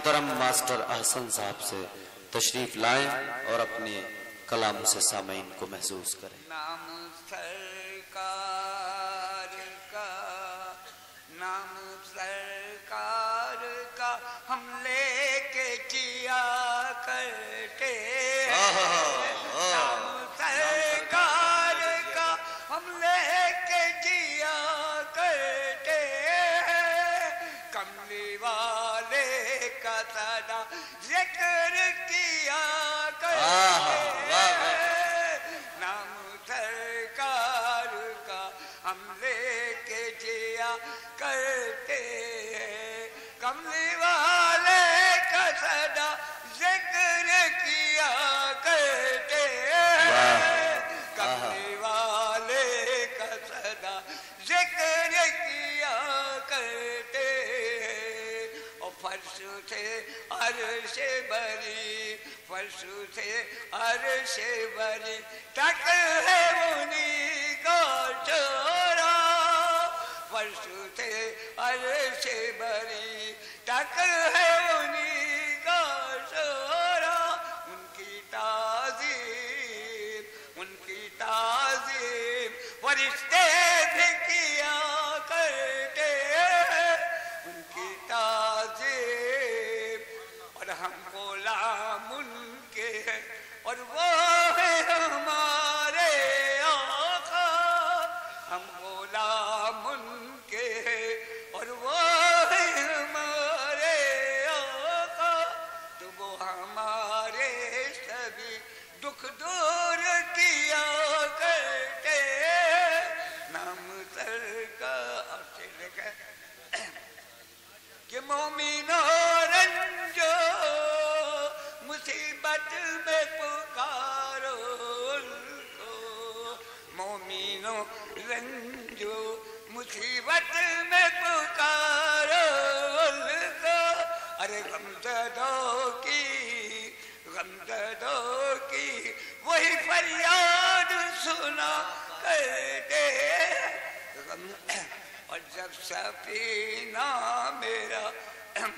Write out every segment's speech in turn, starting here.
محترم ماسٹر احسن صاحب سے تشریف لائیں اور اپنے کلام سے سامعین کو محسوس کریں. نام سرکار کا، نام سرکار کا ہم لے کے جیا کرتے ہیں. نام سرکار کا ہم لے کے جیا کرتے ہیں. کملی والے کا سدا ذکر کیا کرتے ہیں. نام سرکار کا ہم لے کے جیا کرتے ہیں. کملی والے کا سدا ذکر کیا کرتے ہیں. کملی والے کا سدا ذکر کیا کرتے ہیں. اور فرش سے عرش بری، فرش سے عرش بری تک ہے انہی کا شورا. فرش سے عرش بری تک ہے انہی کا شورا. ان کی تعظیم، ان کی تعظیم فرشتے بھی کیا کرتے ہیں. ان کی تعظیم اور ہم غلام ان کے ہیں اور وہ ہے ہمارے آقا. ہم غلام ان کے ہیں اور وہ ہے ہمارے آقا. تو وہ ہمارے سبھی دکھ دور کیا کرتے ہیں. نام سرکار سے لکھا کہ مومنوں رنجو مصیبت میں پکارو ان کو. مومنوں رنجو مصیبت میں پکارو ان کو. ارے غمزدوں کی، غمزدوں کی وہی فریاد سنا کرتے ہیں. اور جب سفینہ میرا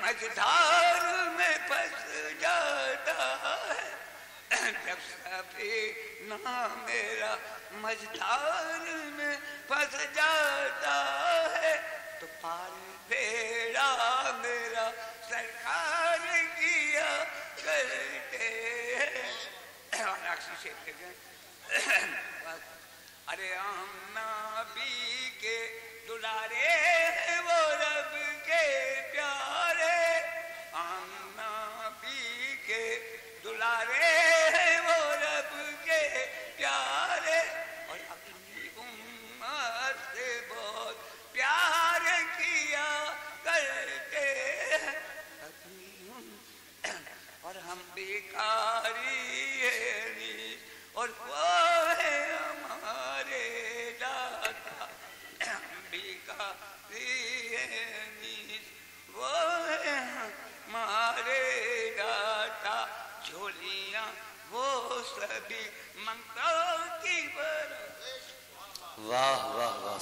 مجدار میں پھنس جاتا ہے، جب سفینہ میرا مجدار میں پھنس جاتا ہے، تو پار بیڑا میرا سرکار کیا کرتے ہیں. ارے آمنہ بی کے دلارے وہ رب کے پیارے. آمنہ بی کے دلارے وہ رب کے پیارے. اور اپنی امت سے بہت پیار کیا کرتے ہیں. اور ہم بیکاری ہیں اور وہ ہے ہمارے داتا. ہم بیکاری ہیں وہ ہے ہمارے داتا. جھولیاں وہ سبھی منگتوں کی برس. واہ واہ واہ.